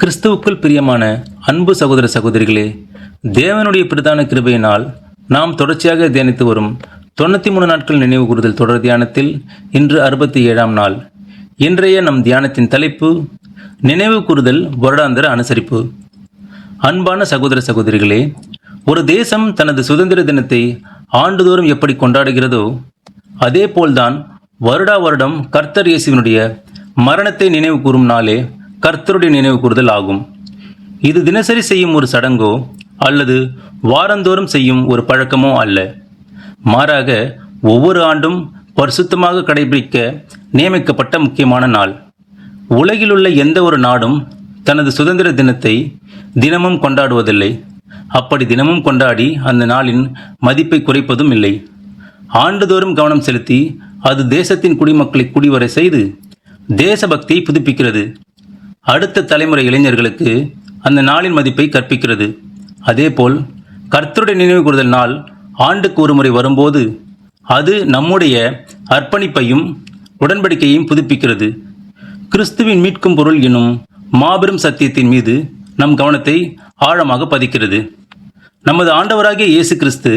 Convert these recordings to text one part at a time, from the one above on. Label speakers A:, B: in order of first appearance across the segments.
A: கிறிஸ்துவுக்குள் பிரியமான அன்பு சகோதர சகோதரிகளே, தேவனுடைய பிரதான கிருபையினால் நாம் தொடர்ச்சியாக தியானித்து வரும் 93 நாட்கள் நினைவு கூறுதல் தொடர் தியானத்தில் இன்று 67ஆம் நாள். இன்றைய நம் தியானத்தின் தலைப்பு நினைவு கூறுதல் வருடாந்திர அனுசரிப்பு. அன்பான சகோதர சகோதரிகளே, ஒரு தேசம் தனது சுதந்திர தினத்தை ஆண்டுதோறும் எப்படி கொண்டாடுகிறதோ அதே போல்தான் வருடா வருடம் கர்த்தர் இயேசுவினுடைய மரணத்தை நினைவு கூறும் நாளே கர்த்தருடைய நினைவு கூறுதல் ஆகும். இது தினசரி செய்யும் ஒரு சடங்கோ அல்லது வாரந்தோறும் செய்யும் ஒரு பழக்கமோ அல்ல. மாறாக ஒவ்வொரு ஆண்டும் பரிசுத்தமாக கடைபிடிக்க நியமிக்கப்பட்ட முக்கியமான நாள். உலகிலுள்ள எந்த ஒரு நாடும் தனது சுதந்திர தினத்தை தினமும் கொண்டாடுவதில்லை. அப்படி தினமும் கொண்டாடி அந்த நாளின் மதிப்பை குறைப்பதும் இல்லை. ஆண்டுதோறும் கவனம் செலுத்தி அது தேசத்தின் குடிமக்களை குடிவரை செய்து தேசபக்தியை புதுப்பிக்கிறது. அடுத்த தலைமுறை இளைஞர்களுக்கு அந்த நாளின் மதிப்பை கற்பிக்கிறது. அதேபோல் கர்த்தருடைய நினைவு கூறுதல் நாள் ஆண்டுக்கு ஒரு முறை வரும்போது அது நம்முடைய அர்ப்பணிப்பையும் உடன்படிக்கையையும் புதுப்பிக்கிறது. கிறிஸ்துவின் மீட்கும் பொருள் எனும் மாபெரும் சத்தியத்தின் மீது நம் கவனத்தை ஆழமாக பதிக்கிறது. நமது ஆண்டவராகிய இயேசு கிறிஸ்து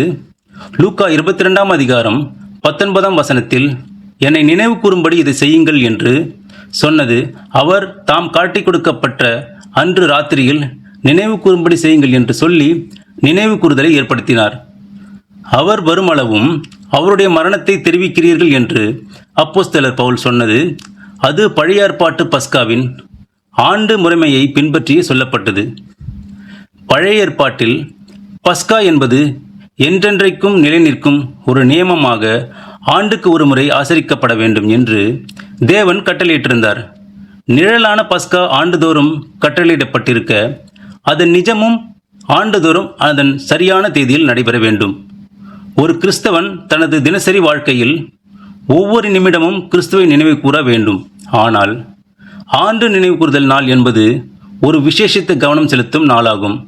A: லூக்கா 22ஆம் அதிகாரம் 19ஆம் வசனத்தில் என்னை நினைவு கூறும்படி இதை செய்யுங்கள் என்று சொன்னது அவர் தாம் காட்டிக் கொடுக்கப்பட்ட அன்று ராத்திரியில் நினைவு கூறும்படி செய்யுங்கள் என்று சொல்லி நினைவு கூறுதலை ஏற்படுத்தினார். அவர் வருமளவும் அவருடைய மரணத்தை தெரிவிக்கிறீர்கள் என்று அப்போஸ்தலர் பவுல் சொன்னது அது பழைய ஏற்பாட்டு பஸ்காவின் ஆண்டு முறைமையை பின்பற்றியே சொல்லப்பட்டது. பழைய ஏற்பாட்டில் பஸ்கா என்பது என்றென்றைக்கும் நிலைநிற்கும் ஒரு நியமமாக ஆண்டுக்கு ஒரு முறை ஆசரிக்கப்பட வேண்டும் என்று தேவன் கட்டளையிட்டிருந்தார். நிழலான பஸ்கா ஆண்டுதோறும் கட்டளையிடப்பட்டிருக்க அதன் நிஜமும் ஆண்டுதோறும் அதன் சரியான தேதியில் நடைபெற வேண்டும். ஒரு கிறிஸ்தவன் தனது தினசரி வாழ்க்கையில் ஒவ்வொரு நிமிடமும் கிறிஸ்துவை நினைவு கூற வேண்டும். ஆனால் ஆண்டு நினைவு கூறுதல் நாள் என்பது ஒரு விசேஷித்த கவனம் செலுத்தும் நாளாகும்.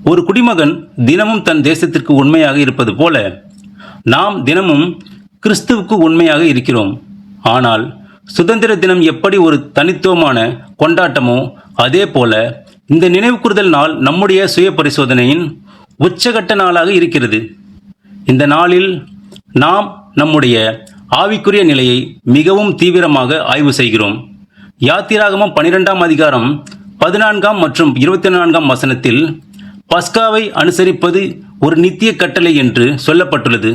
A: ஒரு குடிமகன் தினமும் தன் தேசத்திற்கு உண்மையாக இருப்பது போல நாம் தினமும் கிறிஸ்துவுக்கு உண்மையாக இருக்கிறோம். ஆனால் சுதந்திர தினம் எப்படி ஒரு தனித்துவமான கொண்டாட்டமோ அதே போல இந்த நினைவு கூறுதல் நாள் நம்முடைய சுய பரிசோதனையின் உச்சகட்ட நாளாக இருக்கிறது. இந்த நாளில் நாம் நம்முடைய ஆவிக்குரிய நிலையை மிகவும் தீவிரமாக ஆய்வு செய்கிறோம். யாத்திராகமம் 12ஆம் அதிகாரம் 14 மற்றும் 24 வசனத்தில் பஸ்காவை அனுசரிப்பது ஒரு நித்திய கட்டளை என்று சொல்லப்பட்டுள்ளது.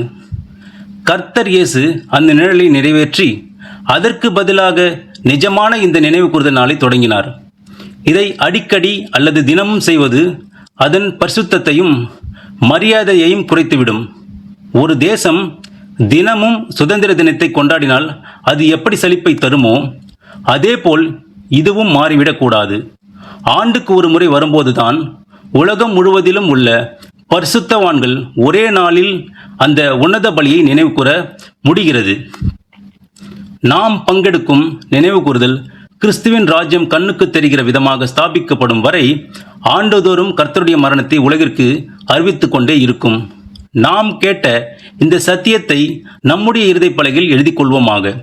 A: கர்த்தர் இயேசு அந்த நிழலை நிறைவேற்றி அதற்கு பதிலாக நிஜமான இந்த நினைவு கூறுதல் நாளை தொடங்கினார். இதை அடிக்கடி அல்லது தினமும் செய்வது அதன் பரிசுத்தத்தையும் மரியாதையையும் குறைத்துவிடும். ஒரு தேசம் தினமும் சுதந்திர தினத்தை கொண்டாடினால் அது எப்படி சலிப்பை தருமோ அதேபோல் இதுவும் மாறிவிடக்கூடாது. ஆண்டுக்கு ஒரு முறை வரும்போதுதான் உலகம் முழுவதிலும் உள்ள பரிசுத்தவான்கள் ஒரே நாளில் அந்த உன்னத பலியை நினைவு கூற முடிகிறது. நாம் பங்கெடுக்கும் நினைவு கூறுதல் கிறிஸ்துவின் ராஜ்யம் கண்ணுக்கு தெரிகிற விதமாக ஸ்தாபிக்கப்படும் வரை ஆண்டுதோறும் கர்த்தருடைய மரணத்தை உலகிற்கு அறிவித்துக் கொண்டே இருக்கும். நாம் கேட்ட இந்த சத்தியத்தை நம்முடைய இருதயப் பலகையில் எழுதி கொள்வோமாக.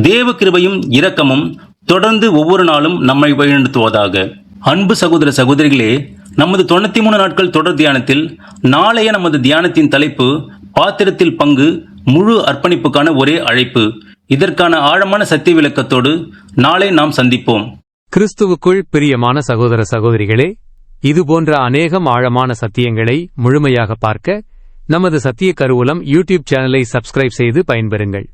A: தேவ கிருபையும் இரக்கமும் தொடர்ந்து ஒவ்வொரு நாளும் நம்மை வழிநடத்துவதாக. அன்பு சகோதர சகோதரிகளே, நமது 93 நாட்கள் தொடர் தியானத்தில் நாளைய நமது தியானத்தின் தலைப்பு பாத்திரத்தில் பங்கு, முழு அர்ப்பணிப்புக்கான ஒரே அழைப்பு. இதற்கான ஆழமான சத்திய விளக்கத்தோடு நாளை நாம் சந்திப்போம்.
B: கிறிஸ்துவுக்குள் பிரியமான சகோதர சகோதரிகளே, இதுபோன்ற அநேகம் ஆழமான சத்தியங்களை முழுமையாக பார்க்க நமது சத்திய கருவூலம் யூடியூப் சேனலை சப்ஸ்கிரைப் செய்து பயன்பெறுங்கள்.